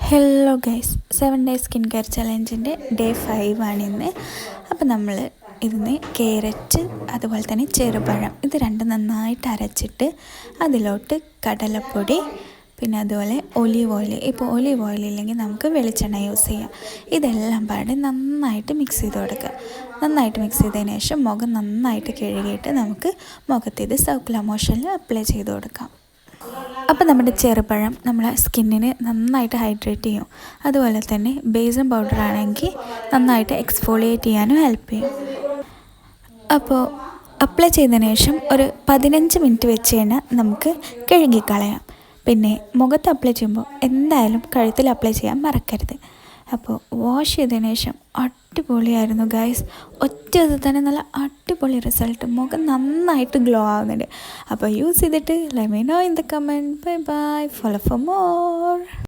Hello guys, 7 day skin care ചലഞ്ചിൻ്റെ day 5 ആണിന്ന്. അപ്പോൾ നമ്മൾ ഇതിന് ക്യാരറ്റ് അതുപോലെ തന്നെ ചെറുപഴം ഇത് രണ്ടും നന്നായിട്ട് അരച്ചിട്ട് അതിലോട്ട് കടലപ്പൊടി പിന്നെ അതുപോലെ ഒലീവ് ഓയിൽ, ഇപ്പോൾ ഒലീവ് ഓയിൽ ഇല്ലെങ്കിൽ നമുക്ക് വെളിച്ചെണ്ണ യൂസ് ചെയ്യാം. ഇതെല്ലാം പാടെ നന്നായിട്ട് മിക്സ് ചെയ്ത് കൊടുക്കുക. നന്നായിട്ട് മിക്സ് ചെയ്തതിന് ശേഷം മുഖം നന്നായിട്ട് കഴുകിയിട്ട് നമുക്ക് മുഖത്ത് ഇത് സർക്കുലർ മോഷനിൽ അപ്ലൈ ചെയ്ത് കൊടുക്കാം. അപ്പോൾ നമ്മുടെ ചെറുപഴം നമ്മളെ സ്കിന്നിന് നന്നായിട്ട് ഹൈഡ്രേറ്റ് ചെയ്യും. അതുപോലെ തന്നെ ബേസൻ പൗഡർ ആണെങ്കിൽ നന്നായിട്ട് എക്സ്ഫോളിയേറ്റ് ചെയ്യാനും ഹെൽപ്പ് ചെയ്യും. അപ്പോൾ അപ്ലൈ ചെയ്തതിന് ശേഷം ഒരു 15 മിനിറ്റ് വെച്ച് കഴിഞ്ഞാൽ നമുക്ക് കഴുകിക്കളയാം. പിന്നെ മുഖത്ത് അപ്ലൈ ചെയ്യുമ്പോൾ എന്തായാലും കഴുത്തിൽ അപ്ലൈ ചെയ്യാൻ മറക്കരുത്. അപ്പോൾ വാഷ് ചെയ്തതിന് ശേഷം അടിപൊളിയായിരുന്നു ഗൈസ്. ഒറ്റ ദിവസം തന്നെ നല്ല അടിപൊളി റിസൾട്ട്, മുഖം നന്നായിട്ട് ഗ്ലോ ആവുന്നുണ്ട്. അപ്പോൾ യൂസ് ചെയ്തിട്ട് let me know in the comment. Bye bye, follow for more.